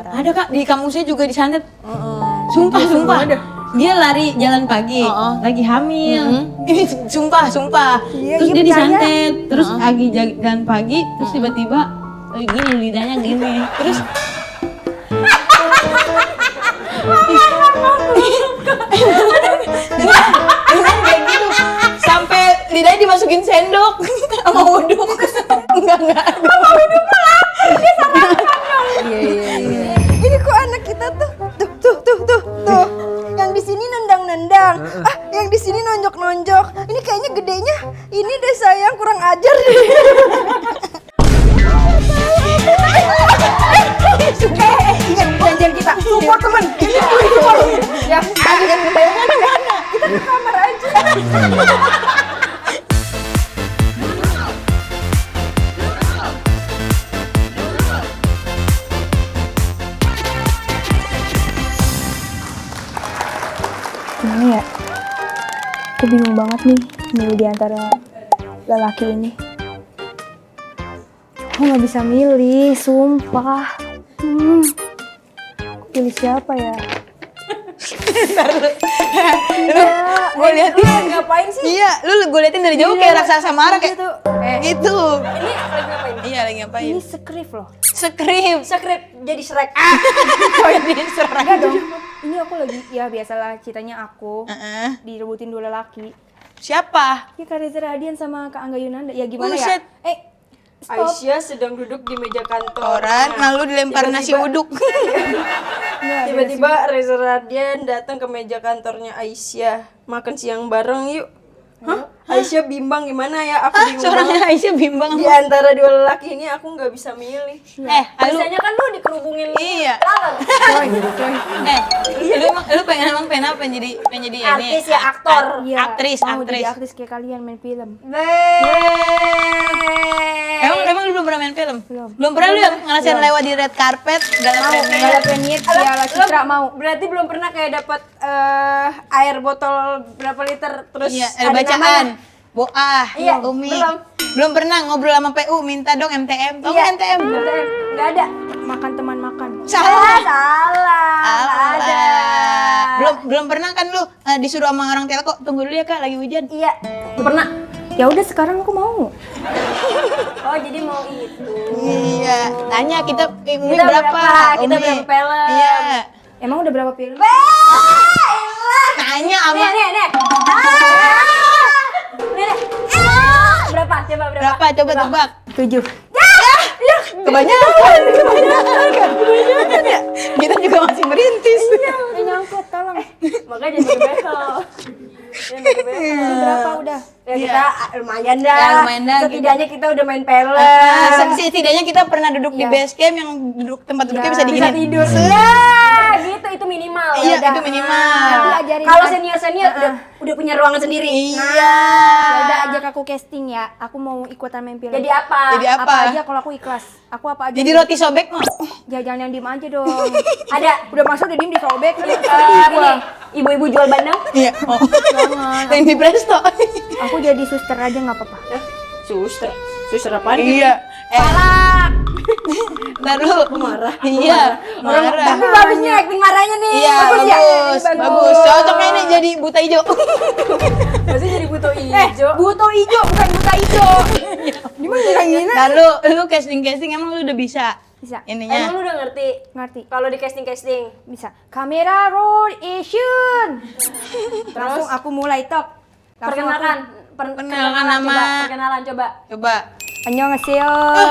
parah. Ada Kak, di kampusnya juga disantet. Sumpah. Dia lari jalan pagi, lagi hamil. Ini sumpah. Iya, Terus iya, dia percaya. disantet, terus lagi jalan pagi, terus tiba-tiba gini lidahnya gini. Terus kayak gitu. Sampai lidahnya dimasukin sendok sama uduk. Enggak. Iya. Ini kok anak kita tuh. Tuh. Yang di sini nendang-nendang. Yang di sini nonjok-nonjok. Ini kayaknya gedenya ini deh sayang kurang ajar deh. Ingat perjanjian kita. Support temen. Ya, kan bayangannya mana? Kita ke kamar aja. Gimana ya? Aku bingung banget nih milih di antara lelaki ini. Aku nggak bisa milih, sumpah. Aku pilih siapa ya? Gue liatin. Ngapain sih? Iya, gue liatin dari jauh kayak raksasa marah kayak Gitu. gitu. Ini lagi ngapain? Iya, lagi ngapain? Ini skrip loh. Skrip. Skrip jadi Shrek. Oh, ini serang. Enggak dong. Ini aku lagi, ya biasalah ceritanya aku direbutin dua lelaki. Siapa? Ya Kak Reza Radian sama Kak Angga Yunanda. Ya gimana Buset. ya? Stop. Aisyah sedang duduk di meja kantor. Orang lalu dilempar nasi uduk. Nggak, Tiba-tiba Reza Radian datang ke meja kantornya Aisyah. Makan siang bareng yuk. Hah? Aisyah bimbang gimana ya? Aku bingung Suaranya banget. Aisyah bimbang. Di antara dua lelaki ini aku nggak bisa milih. Lu Biasanya kan lu dikerubungin iya. Lu pengen apa jadi ini? Artis ya, aktor. Iya, Aktris. mau jadi aktris kayak kalian main film. Emang lu belum pernah main film? Belum. Belum pernah lu yang ngerasain lewat di red carpet, gala premier? Gala premier, Piala Citra mau. Berarti belum pernah kayak dapat air botol berapa liter terus Iya, ada bacaan. Boah, Iya, Umi. belum. Pernah ngobrol sama PU minta dong MTM. Tau nggak MTM? Nggak ada. Makan teman makan. Salah. Nggak ada. Belum pernah kan lu disuruh sama orang telco, tunggu dulu ya Kak, lagi hujan. Iya, pernah. Ya udah sekarang aku mau. Oh, jadi mau itu. Iya, tanya kita Umi Kita berapa? berapa? Kita Umi. berapa film? Iya. Emang udah berapa film? Tanya sama Nih. Berapa? Coba berapa? berapa? Coba tebak. 7. Kebanyakan ya. Kita juga masih merintis. Nyangkut, tolong. Makanya jadi besok. Berapa udah? Ya kita lumayan dah. Ya, lumayan dah. Setidaknya kita udah main film. Setidaknya kita pernah duduk di Iya. base camp yang duduk tempat duduknya bisa Bisa diginin. tidur. Ya, gitu itu minimal. Iya, Ya udah. itu minimal. Nanti ajarin. Kalau senior udah punya ruangan sendiri. Iya. Ya udah ajak aku casting ya. Aku mau ikutan main film. Jadi apa? Jadi apa? Apa aja kalau aku ikhlas. Aku apa aja. Jadi roti sobek mau. Jangan yang diem aja dong. Ada Udah masuk udah diem disobek. ini ibu-ibu jual bandeng. Iya. Oh. Yang di Presto. Aku jadi suster aja nggak apa-apa. Suster apaan? Iya. Ntar lu Marah. Iya. Marah. Tapi bagus nih acting marahnya nih. Iya, ya? bagus. Cocoknya ini jadi buta hijau. Masih jadi buto hijau. Buto hijau bukan buta hijau. Gimana yang ini? Ntar lu casting emang lu udah bisa Bisa. ininya. Emang lu udah ngerti? Ngerti. Kalau di casting Bisa. Kamera roll action. Langsung aku mulai talk. Langsung Perkenalkan nama. Perkenalan coba. Coba. Annyeonghaseyo,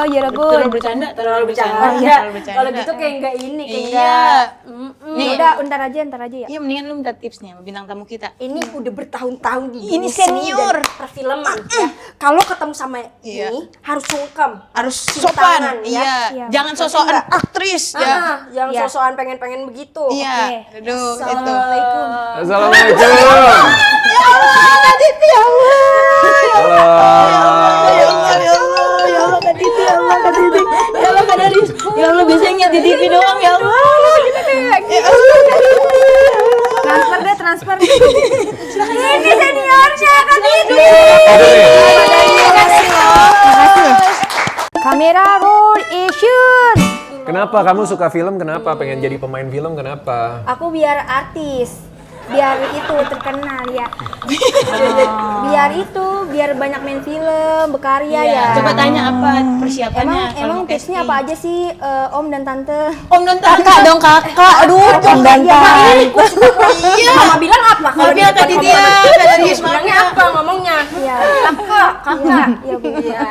여러분. Terlalu bercanda. Terlalu bercanda. Terlalu bercanda. Kalau gitu kayak enggak ini, kayak Iya. enggak. Nih. Udah, ntar aja ya. Iya, mendingan lu minta tipsnya sama bintang tamu kita. Ini udah bertahun-tahun di Ini dunia seni senior. dan perfilman ya. Kalau ketemu sama Iya. ini harus sungkem. Harus Cuci sopan. tangan, ya. Iya. Iya. Jangan sosokan aktris ya. Yang Iya. sosokan pengen-pengen begitu. Iya. Oke. Aduh, itu. Assalamualaikum. Assalamualaikum. Ya Allah, Kadit ya Allah. Halo. Ya Allah, ya Allah, ya Allah, Kadit ya Allah, Kadit. Ya Allah, Kadit. Ya Allah, biasanya ngeliat di TV doang ya Allah. Ya Allah, Kadit. Transfer. Ini seniornya kan ini. Kamera roll action. Kenapa kamu suka film? Kenapa pengen jadi pemain film? Kenapa? Aku biar artis. Biar itu terkenal ya. Biar banyak main film, berkarya ya. Coba tanya apa persiapannya? Emang tipsnya apa aja sih Om dan Tante? Om dan Tante. Kakak dong kakak, aduh Om dan Tante. Iya. Mama bilang apa? Kalau dia Kak Titi ya, Kak Darius Bilangnya apa ngomongnya? Iya. Kakak. Ya Bu. Iya.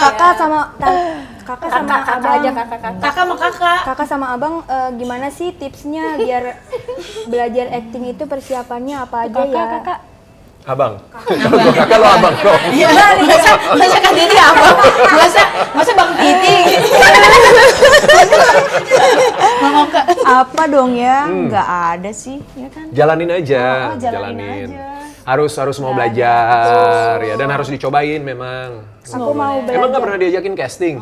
Kakak sama abang aja kakak. Kakak sama kakak. Kakak sama abang gimana sih tipsnya biar belajar acting itu persiapannya apa aja ya? Kakak. Abang. Kalau kakak lo abang dong. Iya. Masa Kak Titi apa? Masa Bang Titi. Ngomong ke apa dong ya? Nggak ada sih, ya kan? Jalanin aja. Jalanin aja. Harus mau belajar ya, dan harus dicobain memang. Aku mau belajar. Emang nggak pernah diajakin casting?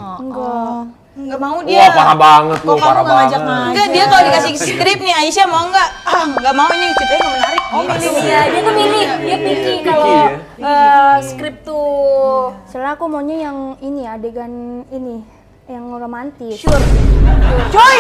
Enggak mau Wah dia. parah banget Kok lo, kamu parah nggak ngajak banget. Enggak, dia kalau dikasih skrip nih Aisyah mau enggak? Enggak mau ini ceritanya enggak menarik. Iya, dia tuh milih, dia picky kalau skrip tuh. Soalnya aku maunya yang ini adegan ini, yang romantis. Sure. Coy.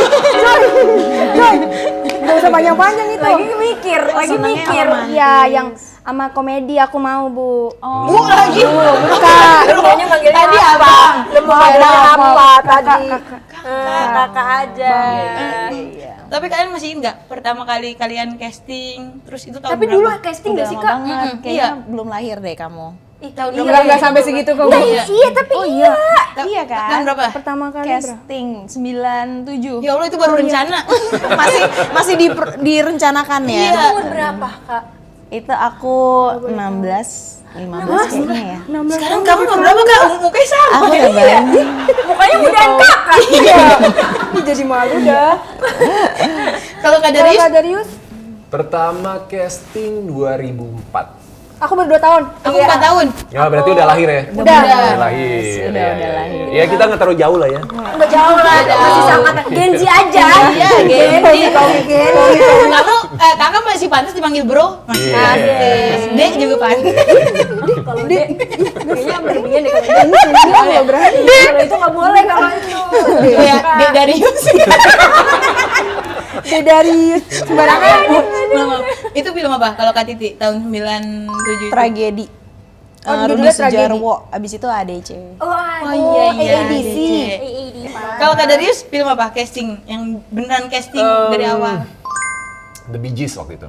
Gak usah panjang-panjang itu. Lagi mikir. Iya, yang sama komedi aku mau, Bu. Bu lagi. Kak, maunya manggilnya Tadi apa? abang. Manggilnya apa tadi? Kakak aja. Tapi kalian masih ingat nggak pertama kali kalian casting? Terus itu tahun Tapi berapa? dulu casting gak sih, Kak? Kayaknya Iya. belum lahir deh kamu. Tahun Enggak sampai segitu kok. Iya, tapi iya. Iya kan? Tahun berapa? Pertama kali berapa? Casting 97. Ya Allah itu baru rencana. masih direncanakan ya. Iya. Umur berapa, Kak? Itu aku 16, 15 kayaknya ya. Sekarang kamu umur berapa Kak? Mukanya sama. Aku udah banyak. Mukanya mudaan Kakak. Iya. Jadi malu dah. Kalau Kak Darius? Kak Darius? Pertama casting 2004. Aku baru 2 tahun. Aku 4 tahun. Ya berarti udah lahir ya? Udah. Udah lahir. Udah ya. lahir. Ya kita nggak terlalu jauh lah ya. Enggak jauh lah, masih sangat Genzi aja. Iya, Genzi. Genzi. Kamu, kakak masih pantas dipanggil bro? Masih. Iya. Dek juga pantas. Kalau dia kayaknya berlebihan deh kalau dia enggak berani. Kalau itu enggak boleh kalau itu. Ya, Dek Darius. Dari sembarangan. Itu film apa kalau Kak Titi tahun 97 itu? Tragedi. Oh, Rudi judulnya Tragedi. Sujarwo. Abis itu ADC. Oh iya, AADC. Kalau Kak Darius film apa casting? Yang beneran casting dari awal? The Bee Gees waktu itu.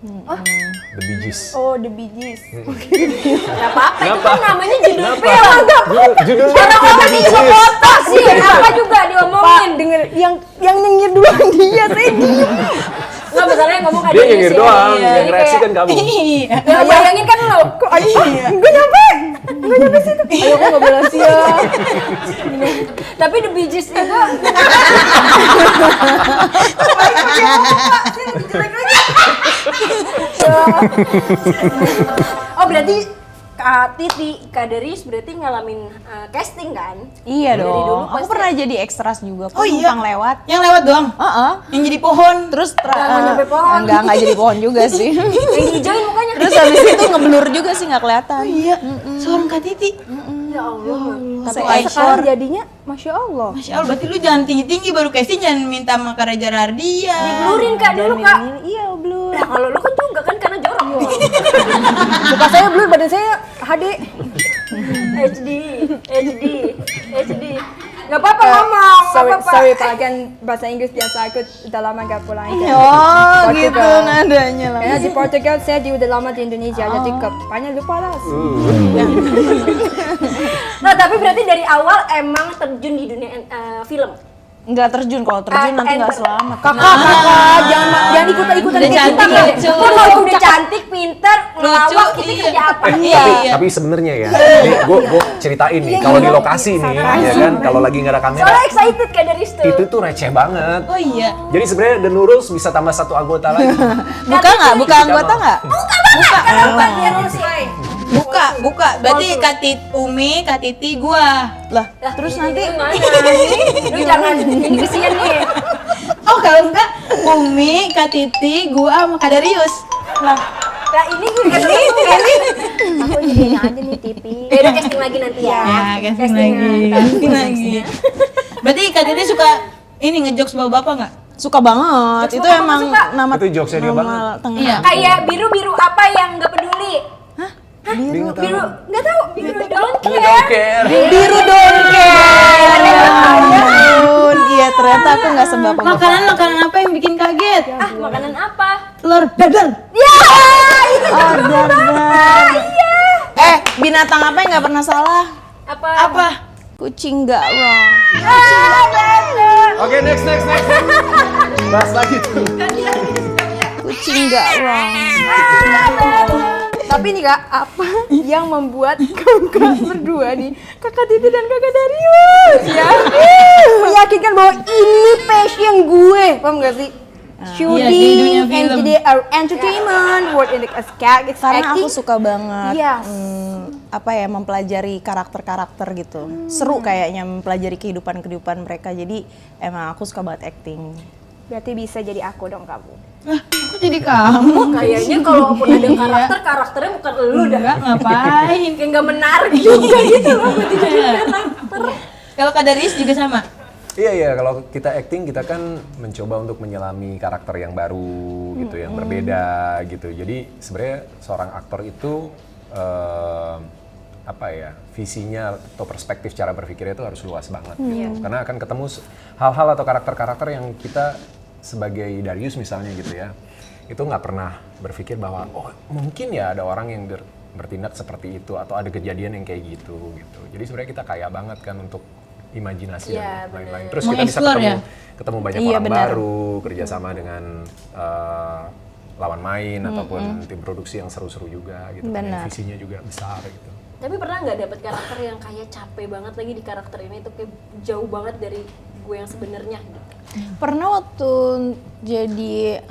The Bee Gees. Oh, The Bee Gees. Enggak apa-apa, itu kan namanya judul Kenapa? film. Judulnya Orang-orang The di Bee ibu Gees. kota sih, apa juga diomongin. Denger yang nyengir duluan dia, saya diem. Enggak, masalahnya ngomong Dia nyengir doang, yang reaksi kan kamu. Iya. Ya bayangin kan lo, kok ayo gue nyampe situ. Ayo kok nggak belas ya. Tapi The Bee Gees itu oh berarti Kak Titi, Kak Darius berarti ngalamin casting kan? Iya Dari dong. dulu Aku pasti- pernah jadi ekstras juga. Oh Aku iya? numpang lewat. Yang lewat doang? Heeh. Yang jadi pohon? Terus Nggak nyampe pohon. enggak jadi pohon juga sih. Yang hijauin mukanya. Terus habis itu ngeblur juga sih nggak kelihatan. Iya. Seorang Kak Titi. Ya Allah. Tapi Seekor. sekarang jadinya Masya Allah. Masya Allah, berarti lu jangan tinggi-tinggi baru casting, jangan minta sama Kak Reza Rardian. Diblurin Kak dulu Kak. Iya, blur. Nah kalau lu kan juga kan karena jorok. Muka saya blur, badan saya HD. HD. Gak apa-apa ngomong. Sorry Pak, kan bahasa Inggris biasa, aku udah lama gak pulang. Oh, Portugal. gitu nadanya lah. Karena di Portugal saya udah lama di Indonesia, jadi kepanya lupa lah. Nah tapi berarti dari awal emang terjun di dunia film. Enggak terjun, kalau terjun nanti enggak selamat. Kakak, jangan ikutan Udah kayak kita. cantik, lucu. Kan kalau udah cantik, pinter, ngelawak, kita iya. kerja apa? Tapi sebenarnya ya, nih gue ceritain nih, kalau di lokasi nih, ya kan, kalau lagi nggak ada kamera, Soalnya excited kayak dari situ. itu tuh receh banget. Oh iya. Jadi sebenarnya The Nurul bisa tambah 1 anggota lagi. Buka nggak? Buka anggota nggak? Buka. Berarti Kak Titi, Umi, Kak Titi, gua. Lah, terus nanti Gimana? Lu jangan ini kesian nih. Oh kalau enggak, Umi, Kak Titi, gua sama Kak Darius. Nah ini gue aku jadinya aja nih TV. Udah casting lagi nanti ya. Ya, casting lagi. Berarti Kak Titi suka ini ngejokes bapak nggak? Suka banget. Itu emang nama Itu jokesnya dia banget. tengah. Iya. Kayak biru apa yang nggak peduli? Dia nggak tahu. Biru nggak tahu. Biru don't Dia care. don't care. Biru don't care. Ya ampun. Iya ternyata aku nggak sebapak-bapak. Makanan apa yang bikin kaget? Ah, makanan apa? Telur dadar. Ya, itu Oh, dar. Binatang apa yang nggak pernah salah? apa? Kucing nggak wrong. Oke, next. Bahas lagi tuh. Kucing nggak wrong. Tapi nih Kak, apa yang membuat kakak berdua nih, Kakak Titi dan Kakak Darius ya meyakinkan bahwa ini passion gue, paham gak sih? di Shooting, dunia film. entertainment, work in the acting. Karena aku suka banget Yes. mempelajari karakter-karakter gitu. Seru kayaknya mempelajari kehidupan mereka. Jadi emang aku suka banget acting. Berarti bisa jadi aku dong kamu. Aku jadi kamu. Kayaknya kalaupun ada karakternya bukan elu dah. Enggak ngapain. Kayak nggak menarik juga gitu loh buat jadi karakter. Kalau Kak Darius juga sama. Iya, kalau kita acting kita kan mencoba untuk menyelami karakter yang baru gitu, yang berbeda gitu. Jadi sebenarnya seorang aktor itu visinya atau perspektif cara berpikirnya itu harus luas banget gitu. Karena akan ketemu hal-hal atau karakter-karakter yang kita sebagai Darius misalnya gitu ya, itu nggak pernah berpikir bahwa mungkin ya ada orang yang bertindak seperti itu atau ada kejadian yang kayak gitu. Jadi sebenarnya kita kaya banget kan untuk imajinasi dan lain-lain. Terus kita bisa ketemu banyak orang baru, kerjasama dengan lawan main ataupun tim produksi yang seru-seru juga gitu. Yang visinya juga besar gitu. Tapi pernah nggak dapet karakter yang kayak capek banget lagi di karakter ini tuh kayak jauh banget dari gue yang sebenarnya gitu? Pernah waktu jadi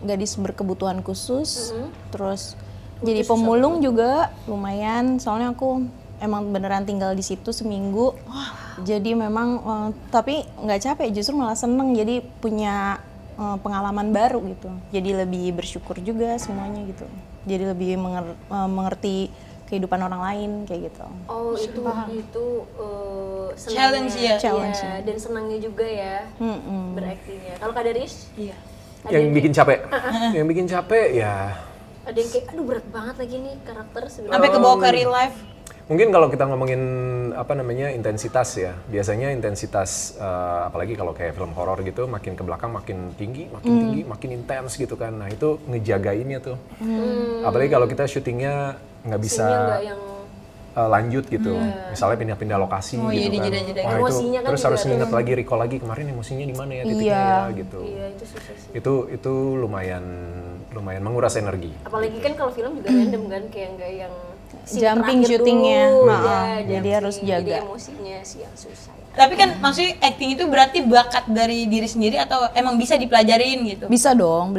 gadis berkebutuhan khusus, terus jadi pemulung juga lumayan. Soalnya aku emang beneran tinggal di situ seminggu. Jadi memang tapi nggak capek, justru malah seneng. Jadi punya pengalaman baru gitu. Jadi lebih bersyukur juga semuanya gitu. Jadi lebih mengerti kehidupan orang lain kayak gitu. Oh itu Challenge ya. Challenge. Ya, dan senangnya juga ya beraktingnya. Kalau Kak Darius? Iya. Yang bikin capek? Yang bikin capek ya. Ada yang kayak aduh berat banget lagi nih karakter sebenarnya. Sampai kebawa ke real life. Mungkin kalau kita ngomongin intensitas ya, biasanya intensitas apalagi kalau kayak film horor gitu, makin ke belakang makin tinggi, makin intens gitu kan. Nah itu ngejagainnya tuh. Apalagi kalau kita syutingnya nggak bisa lanjut gitu, misalnya pindah-pindah lokasi gitu kan. jeda-jeda. Emosinya kan terus juga harus nginget lagi, recall lagi kemarin emosinya di mana ya titiknya ya gitu. Iya itu susah sih. Itu lumayan menguras energi. Apalagi kan kalau film juga random kan kayak nggak yang scene Jumping terakhir syutingnya. dulu, Jadi jumping. harus jaga. Jadi emosinya sih yang susah. Tapi kan maksudnya acting itu berarti bakat dari diri sendiri atau emang bisa dipelajarin gitu? Bisa dong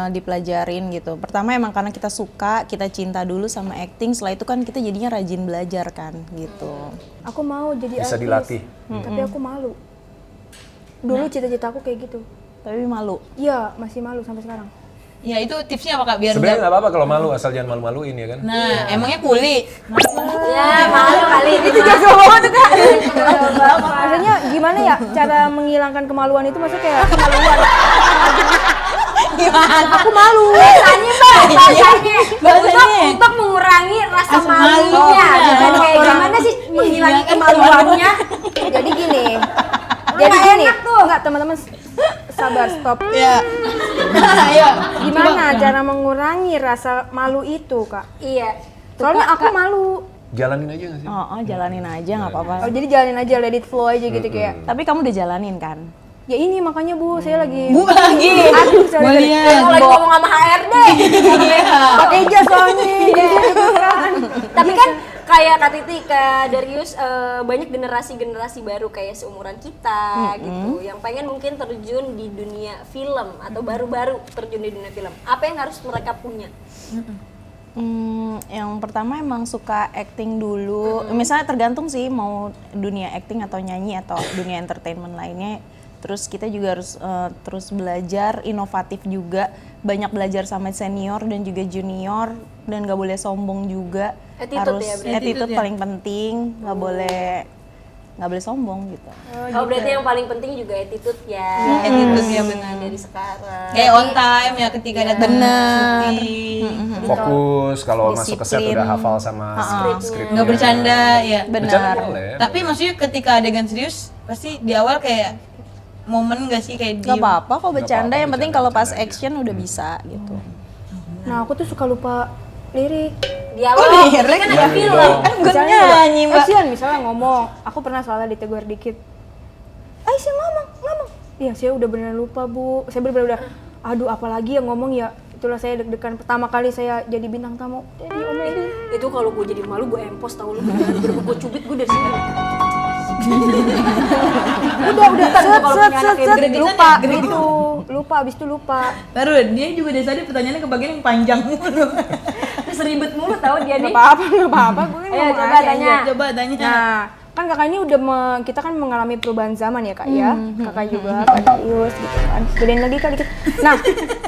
dipelajarin gitu. Pertama emang karena kita suka, kita cinta dulu sama acting. Setelah itu kan kita jadinya rajin belajar kan gitu. Aku mau jadi Bisa artis, dilatih. tapi aku malu. Dulu cita-cita aku kayak gitu. Tapi malu. Iya, masih malu sampai sekarang. Ya itu tipsnya apa Kak biar Sebenarnya nggak apa-apa kalau malu, asal jangan malu-maluin ya kan. Nah, emangnya kuli. Ya, malu kali. Itu jago banget tuh, Kak. Maksudnya gimana ya cara menghilangkan kemaluan itu, maksudnya kayak kemaluan. Gimana? Aku malu. Bahasanya Bahasanya. untuk mengurangi rasa Rasa malunya. malunya. Dan kayak gimana sih menghilangi Iya kan, kemaluannya? Jadi gini. Jadi gini. Enggak, teman-teman sabar, stop. Ya. Ayo. Gimana cara mengurangi rasa malu itu, Kak? Iya. Soalnya aku malu. Jalanin aja nggak sih? Jalanin aja nggak apa-apa. Oh, jadi jalanin aja, let it flow aja gitu kayak. Tapi kamu udah jalanin kan? Ya ini makanya Bu, saya lagi Bu lagi. Aduh, sorry. Gua lihat. Kalau lagi ngomong sama HRD. Pakai jas soalnya. Tapi kan kayak Kak Titi, Kak Darius banyak generasi-generasi baru kayak seumuran kita gitu yang pengen mungkin terjun di dunia film atau baru-baru terjun di dunia film. Apa yang harus mereka punya? Yang pertama emang suka acting dulu. Misalnya tergantung sih mau dunia acting atau nyanyi atau dunia entertainment lainnya. Terus kita juga harus terus belajar, inovatif juga. Banyak belajar sama senior dan juga junior dan gak boleh sombong juga. Attitude Harus ya, berarti. attitude Attitude ya. paling penting, gak boleh nggak boleh sombong gitu. Oh, berarti yang paling penting juga attitude ya. Attitude ya benar. Dari sekarang. Kayak on time ya ketika datang syuting. Fokus, kalau masuk ke set Disiplin. udah hafal sama skripnya. Nggak bercanda ya. Bercanda boleh. Tapi maksudnya ketika adegan serius pasti di awal kayak momen nggak sih kayak Gak diem. apa-apa kok bercanda, apa-apa, yang penting kalau pas bercanda aja. action udah bisa gitu. Nah aku tuh suka lupa lirik. Dialog. lirik Kan ada film. Kan gue nyanyi mbak. Kasian misalnya ngomong, aku pernah salah ditegur dikit. Aisyah ngomong. Iya, saya udah beneran lupa bu. Saya bener-bener udah, aduh apalagi yang ngomong ya. Itulah saya deg-degan pertama kali saya jadi bintang tamu. Jadi omelin. Itu kalau gue jadi malu gue empos tau lu. Gue cubit gue dari sini. Udah kalau punya anak kayak set gede-gedean lupa ya, gitu. Lupa abis itu lupa. Baru dia juga dari tadi pertanyaannya ke bagian yang panjang mulu. Terus ribet mulu tau dia nih. Nggak apa-apa, gue kan Ayo, ngomong coba aja. tanya. Coba tanya. Nah, kan kakak ini udah kita kan mengalami perubahan zaman ya kak ya, kakak juga, kak Darius gitu kan, gedein lagi kak dikit. Nah,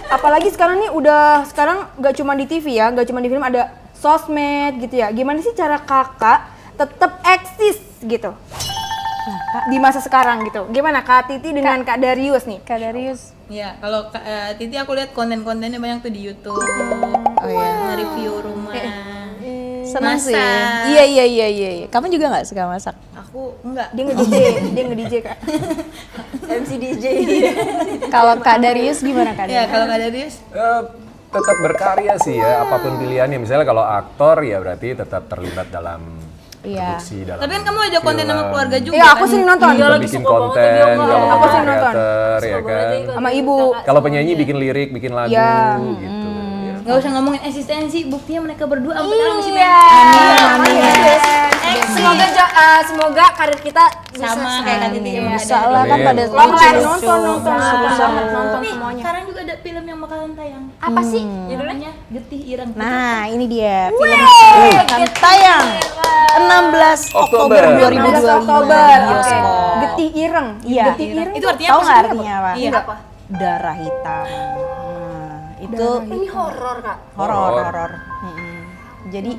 apalagi sekarang nih sekarang nggak cuma di TV ya, nggak cuma di film, ada sosmed gitu ya. Gimana sih cara kakak tetap eksis gitu di masa sekarang gitu? Gimana Kak Titi dengan Kak Darius nih? Kak Darius, Ya, kalau Titi aku lihat konten-kontennya banyak tuh di YouTube. oh ya, Review rumah. seneng sih. Masak. Iya. Kamu juga nggak suka masak? Aku enggak. Dia nge-DJ Kak. MC DJ. Kalau Kak Darius gimana Kak Ya, Darius? kalau Kak Darius Tetap berkarya sih ya, apapun pilihannya. Misalnya kalau aktor ya berarti tetap terlibat dalam Iya. produksi, dalam tapi kan kamu ada konten sama film. keluarga juga. Iya, aku kan? sering nonton. Iya, lagi bikin suka banget konten, dia, Kak. kalau Aku sering nonton. kreator ya kan. Sama ibu. Kalau penyanyi bikin lirik, bikin lagu Iya. gitu. Ya. Nggak usah ngomongin eksistensi, buktinya mereka berdua sampai sekarang masih Iya. main. Semoga karir kita bisa Sama kayak Kak Titi sama Bisa Kak lah kan Amin. pada Long line lucu-lucu. nonton Nih, semuanya. sekarang juga ada film yang bakalan tayang. apa sih judulnya? Namanya Getih Ireng. Nah, ini dia film akan tayang 16 Oktober 16 2025 Oktober. di bioskop. Getih Ireng. Iya. Getih Ireng. Itu artinya Tahu apa nggak sih? artinya apa? Iya. Apa? Darah hitam. Nah, itu Ini horor kak. horor. Jadi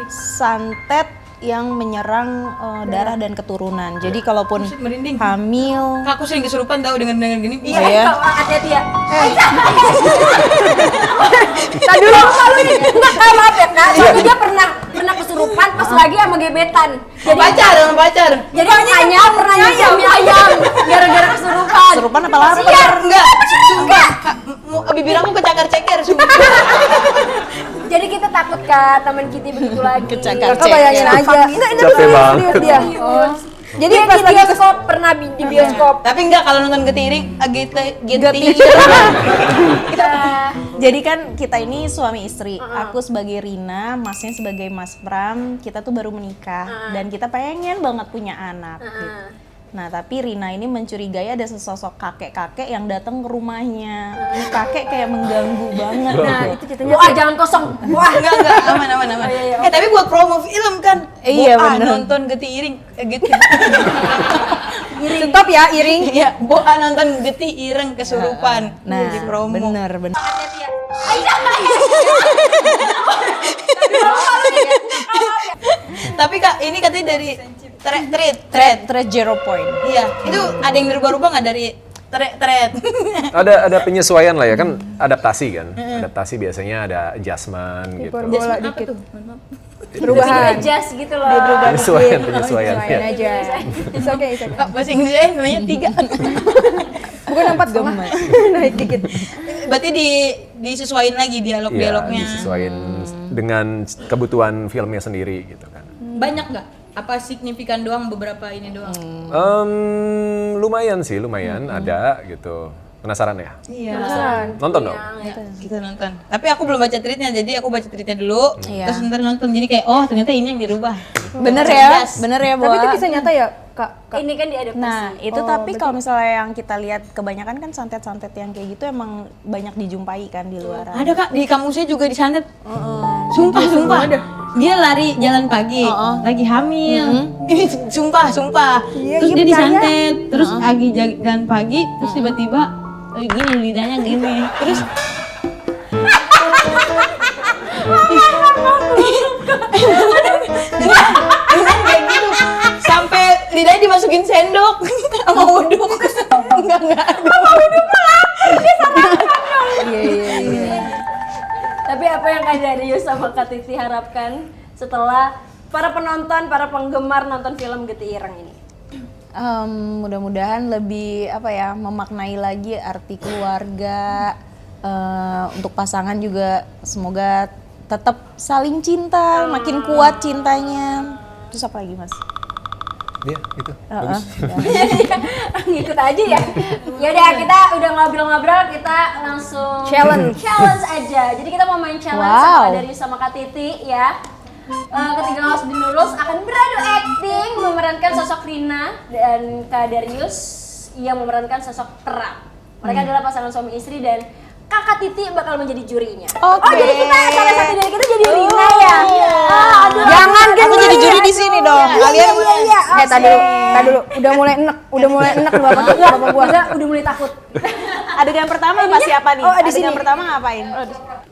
santet yang menyerang darah dan keturunan. Jadi kalaupun Merinding. hamil, Kak, aku sering kesurupan tahu dengan gini. Iya, ya? Kak, hati-hati ya. Tadi dulu malu nih. Enggak, Kak, maaf ya kak. Soalnya dia pernah kesurupan pas lagi sama gebetan. Jadi pacar. Jadi makanya pernah nyayam ayam gara-gara kesurupan. kesurupan apa lapar? Enggak. Sumpah. Bibir aku kecakar-ceker sumpah. Jadi kita takut kak teman kita begitu lagi. Kecakar. Kakak bayangin aja. Enggak, ini Capek banget. serius dia. Jadi Dia pas di lagi bioskop pernah di bioskop. Tapi enggak kalau nonton Getih Ireng, Getih. Jadi kan kita ini suami istri. Aku sebagai Rina, Masnya sebagai Mas Pram. Kita tuh baru menikah dan kita pengen banget punya anak. Gitu. Nah, tapi Rina ini mencurigai ada sesosok kakek-kakek yang datang ke rumahnya. Ini kakek kayak mengganggu banget. Nah, gitu. itu ceritanya. Wah jangan kosong. Wah. Enggak, aman. Tapi buat promo film kan. Iya, Boa bener. nonton Getih Ireng, Getih. Stop ya, Iring. Iya, Boa nonton Getih Ireng kesurupan. Nah, di promo. bener. Tapi Kak, ini katanya dari Thread 0 point. Iya, itu ada yang dirubah-rubah nggak dari thread? Ada penyesuaian lah ya kan, adaptasi kan. Adaptasi biasanya ada adjustment gitu. Hiperbola Apa dikit. tuh? Mohon maaf. Perubahan. Adjust gitu loh. Penyesuaian ya. Penyesuaian aja. It's okay. Kak, bahasa Inggrisnya namanya 3. Bukan 4,5. Naik dikit. Berarti disesuaiin lagi Iya, dialog-dialognya. disesuaikan dengan kebutuhan filmnya sendiri gitu kan. Banyak nggak? Apa signifikan doang beberapa ini doang? Lumayan sih, lumayan ada gitu. Penasaran ya? Iya. Nonton dong. Kita nonton. Tapi aku belum baca tweetnya, jadi aku baca tweetnya dulu. Iya. Terus ntar nonton. Jadi kayak, oh ternyata ini yang dirubah. Bener ya, Bu. Tapi itu kisah nyata ya, Kak? Ini kan diadaptasi. Nah, itu tapi kalau misalnya yang kita lihat kebanyakan kan santet-santet yang kayak gitu emang banyak dijumpai kan di luaran. Ada Kak, di kampusnya juga disantet. Sumpah. Dia lari jalan pagi, lagi hamil. Ini sumpah. Terus dia disantet, terus lagi jalan pagi, terus tiba-tiba gini lidahnya gini. Terus kayak gitu. Sampai lidahnya dimasukin sendok sama uduk. Enggak. Sama uduk malah. Dia sarapan dong. Iya. Tapi apa yang Kak Darius sama Kak Titi harapkan setelah para penonton, para penggemar nonton film Getih Ireng ini? Mudah-mudahan lebih memaknai lagi arti keluarga. Untuk pasangan juga semoga tetap saling cinta, makin kuat cintanya. Terus apa lagi, Mas? Iya, gitu. Bagus. Ngikut aja ya. Ya udah, kita udah ngobrol-ngobrol, kita langsung challenge aja. Jadi kita mau main challenge sama Darius sama Kak Titi ya. Ketiga host The Nurulz akan beradu acting memerankan sosok Rina dan Kak Darius yang memerankan sosok Pram. Mereka adalah pasangan suami istri dan Kakak Titi bakal menjadi jurinya. Oh, jadi kita salah satu dari kita jadi Rina ya. Jangan kan aku jadi juri di sini dong. Kalian Iya. Tadi dulu. Udah mulai enek bapak gua. Udah mulai takut. adegan pertama apa siapa nih? Oh, di adegan sini. pertama ngapain?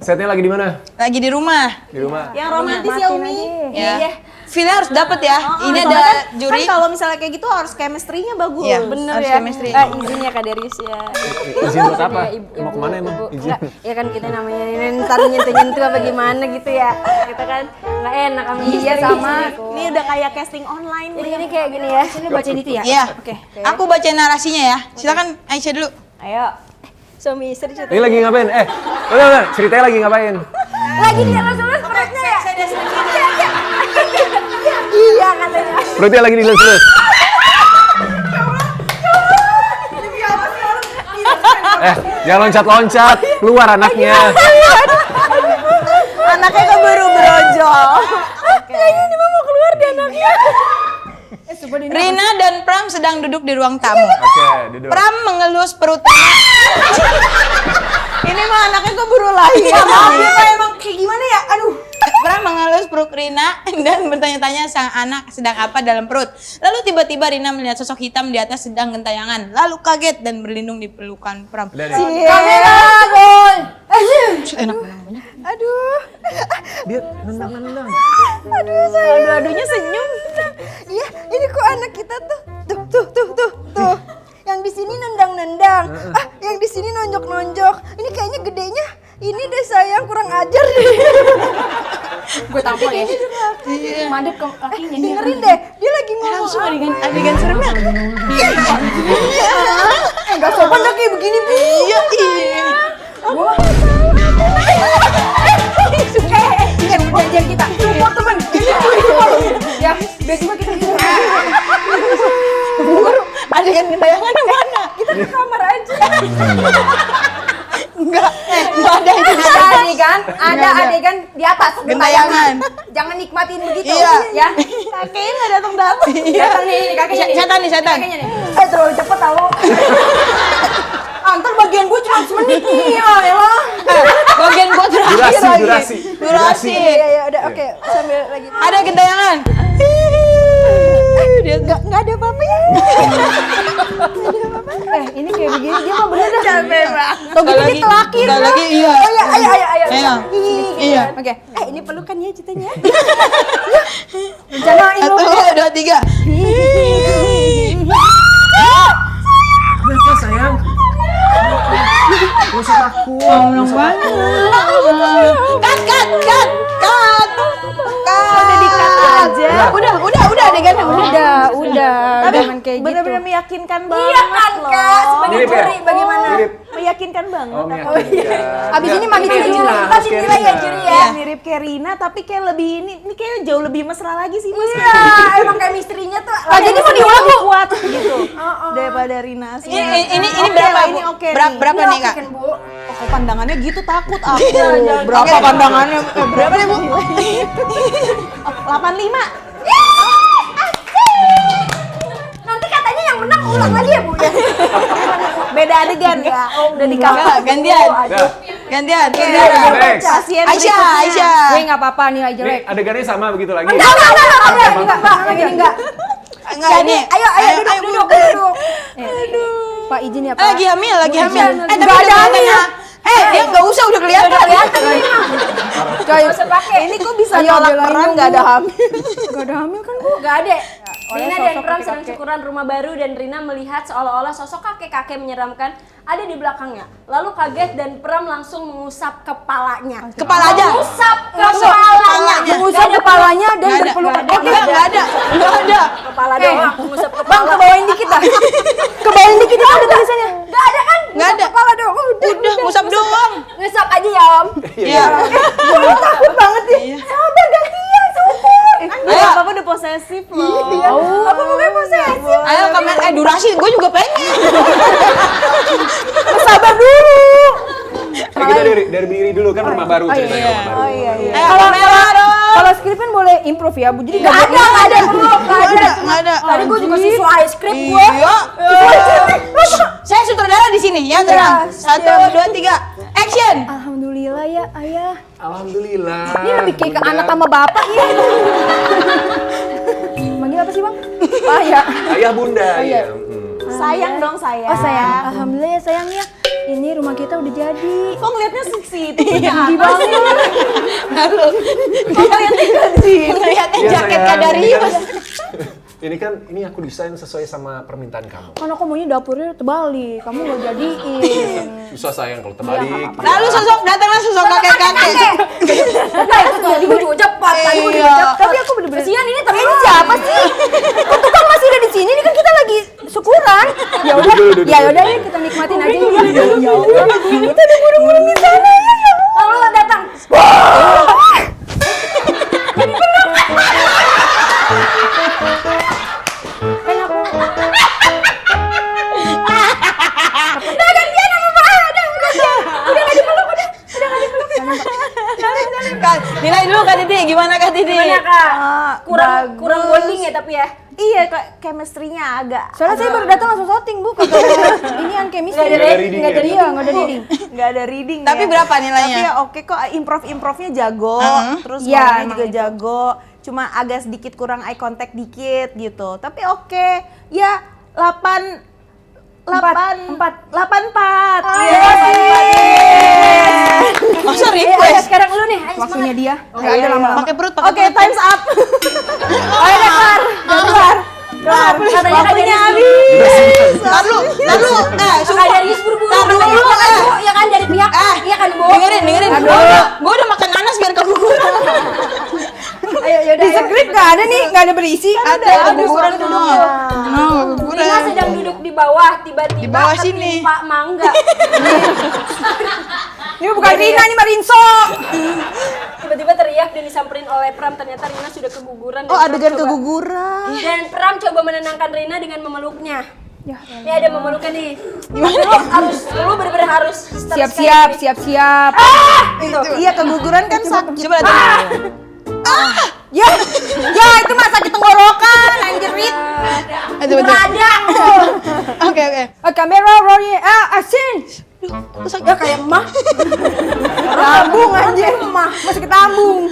Setnya lagi di mana? Lagi di rumah. Di rumah. Yang romantis ya Umi. Ya. Feel-nya harus dapet ya. Ini ada juri. Kan kalau misalnya kayak gitu harus chemistry-nya bagus. Iya, Bener harus ya. chemistry. Izin ya Kak Darius ya. Izin buat apa? Mau kemana emang? Izin. Enggak, ya kan kita namanya ini ntar nyentuh-nyentuh apa gimana gitu ya. Kita kan nggak enak sama Iya istri, sama. istriku. Ini udah kayak casting online. Jadi ini kayak gini ya. Sini bacain itu ya. Iya. Oke. Aku baca narasinya ya. Silakan Aisyah dulu. Ayo. Suami istri cerita. Ini lagi ngapain? Udah, ceritanya lagi ngapain? Lagi di atas perutnya ya. Iya katanya. Perutnya lagi dilus-lus. Jangan loncat-loncat, keluar anaknya. Anaknya keburu brojol. Ini mau keluar deh anaknya. Rina dan Pram sedang duduk di ruang tamu. Oke, duduk. Pram mengelus perutnya. Ini mah anaknya keburu lahir. Emang kayak gimana ya? Aduh. Pram mengelus perut Rina dan bertanya-tanya sang anak sedang apa dalam perut. Lalu tiba-tiba Rina melihat sosok hitam di atas sedang gentayangan. Lalu kaget dan berlindung di pelukan Pram. Kamera, boy. Enak. Aduh. Dia nendang-nendang. Aduh-aduhnya senyum. Iya, ini kok anak kita tuh. Tuh. Yang di sini nendang-nendang. Yang di sini nonjok-nonjok. Ini kayaknya gedenya ini deh sayang, kurang ajar deh. Gue tampol ya. Madep ke kakinya. Dengerin deh, dia lagi ngomong. Langsung adegan seremnya. Enggak sopan dah kayak begini, Bu. Iya. Jangan kita. Support teman. Ya, biar juga kita gitu. Adegan gentayangan di mana? Kita ke kamar aja. Enggak ada itu. Ada adegan, ada adegan di atas Gentayangan. Jangan nikmatin begitu. Iya. Ya. Kakinya nggak datang-datang. Datang nih, kakinya nih. Setan nih, setan. Kakinya nih. Terlalu cepet tau. Antar bagian gue cuma semenit nih. Ya elah. Bagian gua terakhir lagi. Durasi. Iya, udah oke. Sambil lagi. Ada gentayangan. Dia Nggak ada apa-apanya. Ini kayak begini dia mah bener dah. Capek banget. Tuh gitu lagi, ditelakin. sekali lagi, iya. Oh iya, ayo. Ayo. Iya. Oke. Ini pelukan ya ceritanya. Rencanain lu. 1, 2, 3. Kenapa sayang? Gak usah takut. Cut. Udah di-cut aja. Udah adegannya Udah. Jangan kayak gitu. Bener-bener meyakinkan banget. Iya kan Kak, sebagai Mirip ya? juri bagaimana? Mirip. Meyakinkan banget. Oh, meyakinkan. Abis ini mandi Kayak dulu. Rina, Kasih kayak nilai ya Rina. juri Ya, ya. mirip kayak Rina tapi kayak lebih ini kayak jauh lebih mesra lagi sih Mas. Iya, emang chemistry-nya tuh. Jadi mau diulang, Bu? Kuat gitu. Daripada Rina sih. Ini Oke berapa, lah, Bu? ini oke Berapa nih. nih, Kak? Kan, Bu. Kok pandangannya gitu takut aku. Berapa pandangannya? Berapa nih, Bu? 85. Nanti katanya yang menang ulang lagi ya Bu ya. Beda adegan ya. Udah di Enggak, gantian. Gantian. Saudara. Next. Pasien Aisyah. Gue nggak apa-apa nih aja Ini jelek. adegannya sama begitu lagi. Enggak. Ini enggak. Enggak ini. Ayo duduk. Pak izin ya Pak. Lagi hamil. Tapi Nggak ada udah hamil. tengah. Dia enggak usah udah kelihatan. Coy, Ini kok bisa Ayo, nolak belain peran dong, nggak ada Bu. hamil? Gak ada hamil kan Bu? Gak ada. Rina dan Pram sedang syukuran rumah baru dan Rina melihat seolah-olah sosok kakek-kakek menyeramkan ada di belakangnya. Lalu kaget dan Pram langsung mengusap kepalanya. Kepala aja. Mengusap kepalanya. Mengusap kepalanya dan berpeluk. Enggak ada. Kepala doang, mengusap Bang, kepala. kebawain dikit dah. Kebawain dikit itu ada tulisannya. Gak ada kan? Enggak ada. Kepala doang. Udah ngusap doang. Ngusap aja ya Om. Iya. Gue takut banget nih. Sabar gantian, syukur. Ayo, Papa udah posesif loh. Apa mukanya posesif? ayo kamera durasi gue juga pengen. Sabar dulu. Kita dari berdiri dulu kan rumah baru ceritanya rumah baru. Ayo kamera dong. Kalau skrip kan boleh improv ya, Bu. Jadi Gak ada belum. Enggak ada. Tadi gue juga sesuai skrip gue. Iya. Saya sutradara di sini ya, tenang. 1, 2, 3. Action. Alhamdulillah ya, Ayah. Alhamdulillah. Ini lebih kayak ke Bunda. anak sama bapak ya. Manggil apa sih, Bang? Ayah. Ayah bunda. Iya. Sayang dong sayang. Oh, sayang. Alhamdulillah ya, sayang ya. Ini rumah kita udah jadi. Kok ngeliatnya seksi itu? Di banget. Kok ngeliatnya Iya, jaket sayang. Kadarius. Ini kan aku desain sesuai sama permintaan kamu. Kan aku maunya dapurnya terbalik. Kamu mau jadiin. Susah sayang kalau terbalik. Lalu datanglah sosok kakek-kakek. Tadi gue juga cepat. Tadi gue juga Iya. cepat. Tapi aku bener-bener. Kasihan ini temen Ini siapa sih? Kok tukang masih ada di sini? Ini kan kita lagi syukuran. Ya udah, ya udah ya kita nikmatin aja ya. Ya Allah, kita udah buru-buru di sana ya. Lalu datang. Nilai dulu Kak Titi, gimana Kak Titi? Gimana Kak? Kurang bonding ya tapi ya. Iya, chemistry-nya agak. Soalnya saya baru datang langsung syuting, Bu. Kata ini yang chemistry. Nggak ada reading Nggak ada ya? dia, nggak ada reading. Nggak ada reading Tapi ya. berapa nilainya? Tapi ya oke kok, improv-improvnya jago, terus Iya, ngomongnya emang juga jago. Cuma agak sedikit kurang eye contact dikit gitu. Tapi oke, ya 8 4. Iya, 8. Masa Ayo request? sekarang lu nih. Ayo Waktunya dia. Oh, Nggak ada lama-lama. Pakai perut, Oke, times up. Ayo deh kelar. Kelar. Katanya Kak Darius habis. Lalu, Kak Darius buru-buru. Tar dulu, Katanya kan Bu, ya kan dari pihak. Iya kan Bu. dengerin. Gue udah makan nanas biar keguguran. Ayo yaudah. Di skrip nggak ada nih, nggak ada berisi. Ada keguguran dulu. Rina sedang duduk di bawah, tiba-tiba Di bawah sini. ketimpa mangga. Ini bukan Rina, ini Marinso. Tiba-tiba teriak dan disamperin oleh Pram. Ternyata Rina sudah keguguran. Dan Oh, Pram adegan coba- keguguran. Dan Pram coba menenangkan Rina dengan memeluknya. Ya, Ini ada memeluknya nih. Lu bener-bener harus siap-siap. Gitu. Iya, keguguran kan sakit. Coba lihat. Ya, itu mah sakit tenggorokan, anjerit. Radang. Oke. Kamera rolling, action. Ya kayak emah. Lambung anjir, emah. Masuk ke lambung.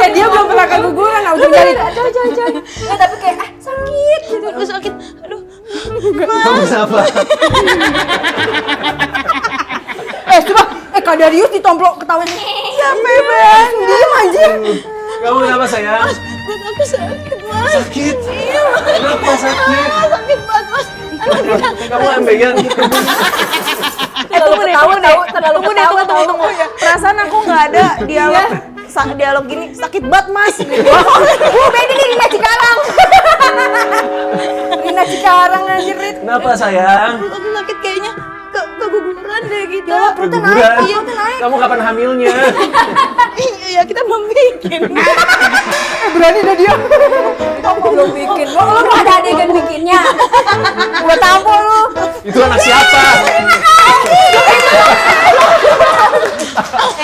Dia belum pernah keguguran, udah jadi. Nggak, tapi kayak sakit gitu. Aduh sakit. Aduh. Kamu kenapa? Coba, Kak Darius ditomplok ketahuan. Ya, bebas. Diem anjir. Kamu kenapa sayang? Aku sakit, Mas. Sakit? Kenapa sakit? Sakit banget, Mas. Kamu ambegan. Terlalu ketawa. Tunggu. Perasaan aku nggak ada dialog gini, sakit banget mas. Beda nih Rina Cikarang. Rina Cikarang anjerit. Kenapa sayang? Aku sakit kayaknya keguguran deh gitu. Keguguran? Kamu kapan hamilnya? Iya, kita belum bikin. Berani dah dia. Kamu belum bikin. Lu ada adegan bikinnya. Gua tampol lu. Itu anak siapa?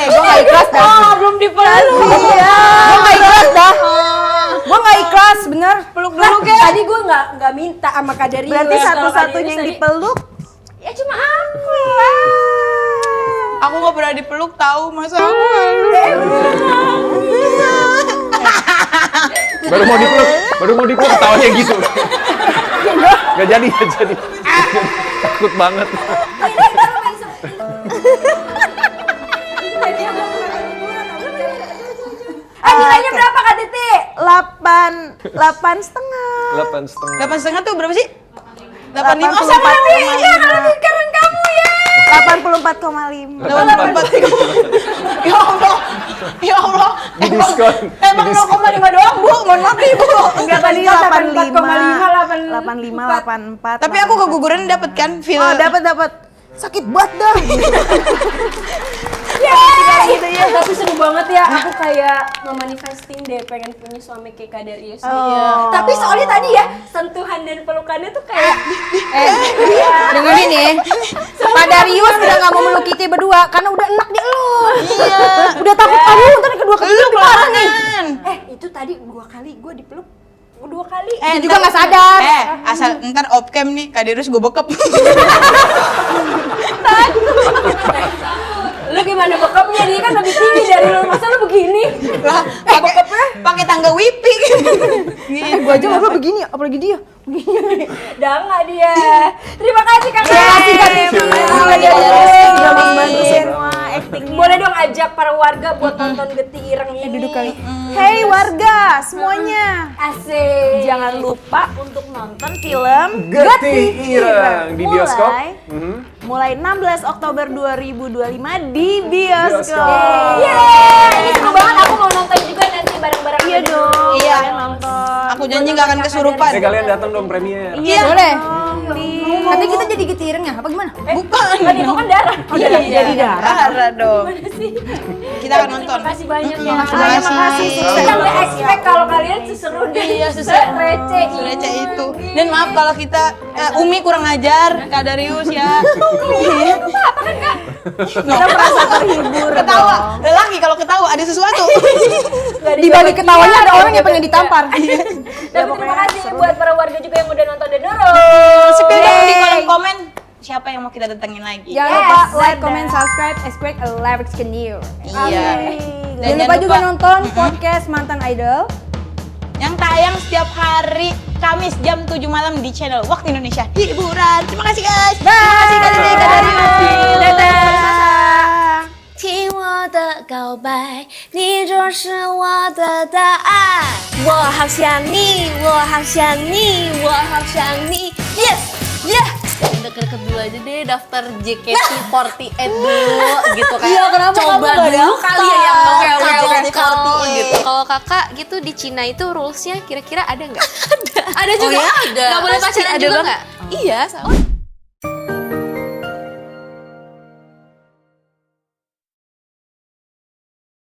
Gua nggak ikhlas dah. Belum dipeluk. Iya. Gua nggak ikhlas dah. Gua nggak ikhlas, bener. Peluk dulu kan. Tadi gue nggak minta sama Kak Darius. Berarti Kalau Kak satu-satunya Darius yang tadi- dipeluk Ya cuma aku. Aku nggak pernah dipeluk, tahu Mas aku. Baru mau dipeluk ketawanya gitu. Gak jadi. Takut banget. Nilainya berapa Kak Titi? 8,5. 8,5. 8,5 tuh berapa sih? 85. 84,5. Sama tapi. Ya karena kamu ya. 84,5. 84. Ya Allah. Ya Allah. Di diskon. Emang 0,5 doang, Bu. Mohon maaf nih, Bu. Enggak tadi 84,5, 85, 84. Tapi aku keguguran dapet kan feel. Oh, dapat. Sakit banget dah. gitu ya. Tapi seru banget ya. Aku kayak memanifesting deh pengen punya suami kayak Kak Darius. Oh. Tapi soalnya tadi ya sentuhan dan pelukannya tuh kayak Dengerin nih. Pak Darius udah gak mau meluk kita berdua karena udah enak di elu. Iya. Udah takut aduh ntar kedua kali Lu parah nih. itu tadi 2 kali gue dipeluk 2 kali. Dia juga gak sadar. Asal ntar off cam nih, Kak Dirus gue bekep. Lu gimana bekapnya? Dia kan lebih tinggi dari lu. Masa lu begini? Lah, pakai tangga wipi. Gua aja ngobrol begini, apalagi dia. Dah nggak dia. Terima kasih Kakak. Kasih Kak Titi. Sudah membantu semua actingnya. Boleh dong ajak para warga buat nonton Getih Ireng ini. Duduk kali. Hey warga semuanya, Asik. jangan lupa untuk nonton film Getih Ireng di bioskop. mulai 16 Oktober 2025 di bioskop. Yeay, ini seru banget. Aku mau nonton juga nanti bareng-bareng. Iya dong. Iya. kalian nonton. Aku janji gak akan kesurupan. Kalian datang dong premier. Iya. Boleh. Please. Tapi kita jadi gitireng ya? Apa gimana? Bukan. Kan itu kan darah. Jadi darah dong. Kita akan nonton. Terima kasih banyak ya. Terima kasih. Kita nggak expect kalau kalian seseru di receh Receh itu. Dan maaf kalau kita Umi kurang ajar, Kak Darius ya. apa kan Kak? Kita merasa terhibur. Ketawa. Lelaki kalau ketawa ada sesuatu. Di balik ketawanya ada orang yang pengen ditampar. Dan terima kasih buat para warga juga yang udah nonton dan nonton. Spill dong di kolom komen siapa yang mau kita datengin lagi. Jangan lupa like, comment, subscribe, expect a live new. Iya. Dan Jangan lupa juga nonton podcast Mantan Idol. yang tayang setiap hari Kamis jam 7 malam di channel Waktu Indonesia Hiburan. Terima kasih guys. Terima kasih Kak Dede, Kak Darius. Dadah. 听我的告白，你就是我的答案。我好想你，我好想你，我好想你。Yes, yeah. Deket-deket dulu aja deh daftar JKT48 dulu gitu kan. Iya, kenapa Coba kamu nggak dulu kali ya yang JKT48 gitu. Kalau kakak gitu di Cina itu rulesnya kira-kira ada nggak? Ada juga. Oh ya, ada. Nggak boleh Pasti pacaran ada juga banget. nggak? Iya sama.